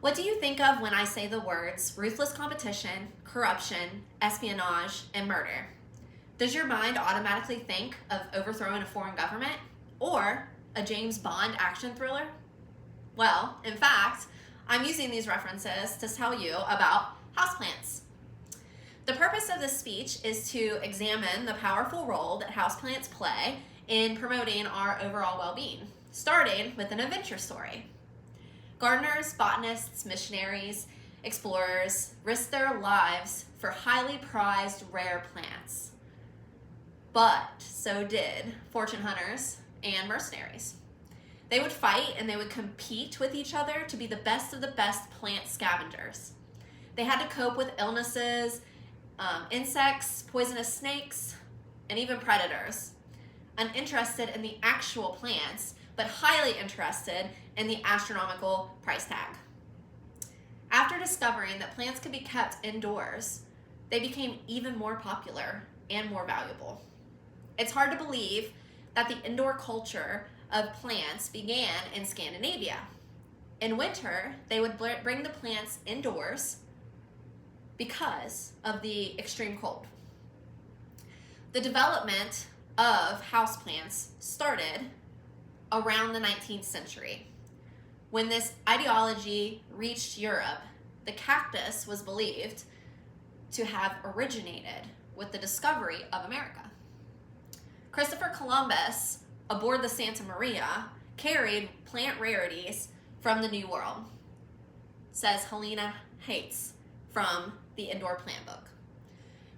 What do you think of when I say the words ruthless competition, corruption, espionage, and murder? Does your mind automatically think of overthrowing a foreign government or a James Bond action thriller? Well, in fact, I'm using these references to tell you about houseplants. The purpose of this speech is to examine the powerful role that houseplants play in promoting our overall well-being, starting with an adventure story. Gardeners, botanists, missionaries, explorers risked their lives for highly prized rare plants. But so did fortune hunters and mercenaries. They would fight and they would compete with each other to be the best of the best plant scavengers. They had to cope with illnesses, insects, poisonous snakes, and even predators. Uninterested in the actual plants, but highly interested in the astronomical price tag. After discovering that plants could be kept indoors, they became even more popular and more valuable. It's hard to believe that the indoor culture of plants began in Scandinavia. In winter, they would bring the plants indoors because of the extreme cold. The development of houseplants started around the 19th century. When this ideology reached Europe, the cactus was believed to have originated with the discovery of America. Christopher Columbus, aboard the Santa Maria, carried plant rarities from the New World, says Helena Hates from the Indoor Plant Book.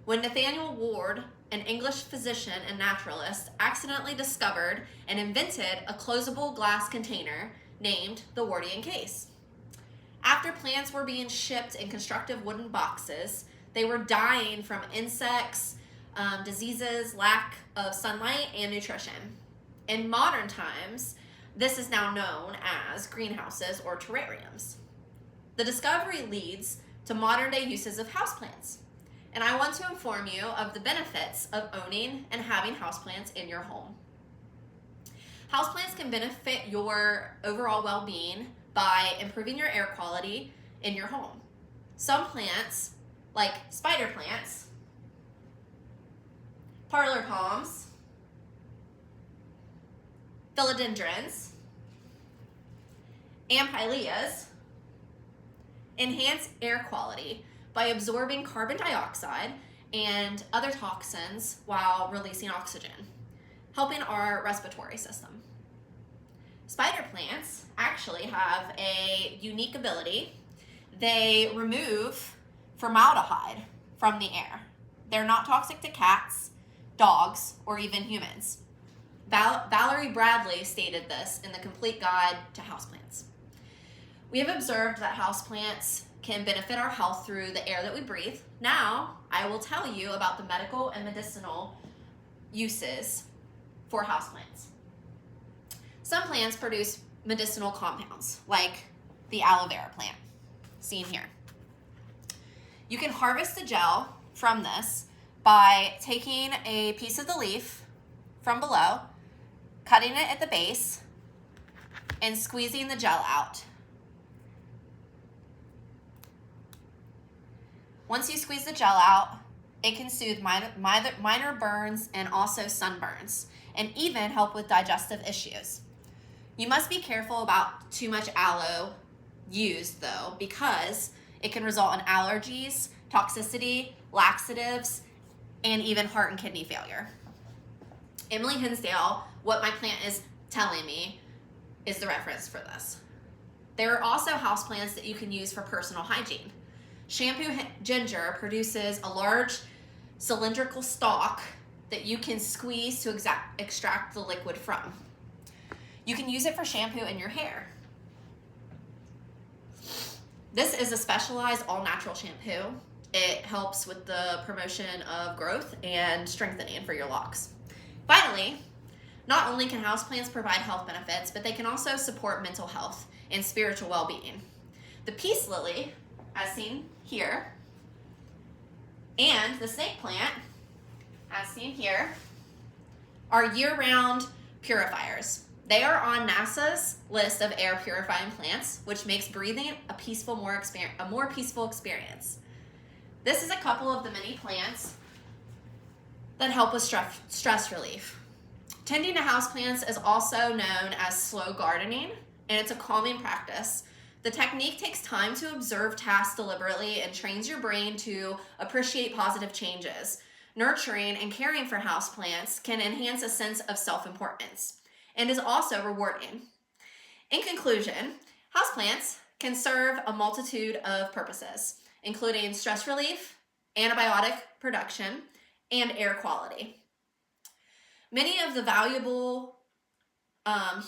When Nathaniel Ward, an English physician and naturalist, accidentally discovered and invented a closable glass container named the Wardian case. After plants were being shipped in constructive wooden boxes, they were dying from insects, diseases, lack of sunlight, and nutrition. In modern times, this is now known as greenhouses or terrariums. The discovery leads to modern-day uses of houseplants, and I want to inform you of the benefits of owning and having houseplants in your home. Houseplants can benefit your overall well-being by improving your air quality in your home. Some plants, like spider plants, parlor palms, philodendrons, and pileas, enhance air quality by absorbing carbon dioxide and other toxins while releasing oxygen, helping our respiratory system. Spider plants actually have a unique ability. They remove formaldehyde from the air. They're not toxic to cats, dogs, or even humans. Valerie Bradley stated this in the Complete Guide to Houseplants. We have observed that houseplants can benefit our health through the air that we breathe. Now, I will tell you about the medical and medicinal uses for houseplants. Some plants produce medicinal compounds, like the aloe vera plant, seen here. You can harvest the gel from this by taking a piece of the leaf from below, cutting it at the base, and squeezing the gel out. Once you squeeze the gel out, it can soothe minor burns and also sunburns, and even help with digestive issues. You must be careful about too much aloe used, though, because it can result in allergies, toxicity, laxatives, and even heart and kidney failure. Emily Hinsdale, What My Plant Is Telling Me, is the reference for this. There are also houseplants that you can use for personal hygiene. Shampoo ginger produces a large cylindrical stalk that you can squeeze to extract the liquid from. You can use it for shampoo in your hair. This is a specialized all-natural shampoo. It helps with the promotion of growth and strengthening for your locks. Finally, not only can houseplants provide health benefits, but they can also support mental health and spiritual well-being. The peace lily, as seen here, and the snake plant, as seen here, are year-round purifiers. They are on NASA's list of air purifying plants, which makes breathing a more peaceful experience. This is a couple of the many plants that help with stress relief. Tending to houseplants is also known as slow gardening, and it's a calming practice. The technique takes time to observe tasks deliberately and trains your brain to appreciate positive changes. Nurturing and caring for houseplants can enhance a sense of self-importance and is also rewarding. In conclusion, houseplants can serve a multitude of purposes, including stress relief, antibiotic production, and air quality. Many are valuable to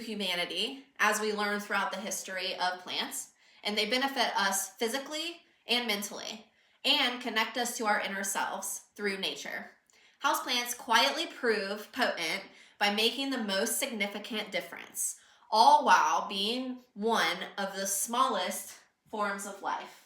humanity, as we learn throughout the history of plants, and they benefit us physically and mentally, and connect us to our inner selves through nature. Houseplants quietly prove potent by making the most significant difference, all while being one of the smallest forms of life.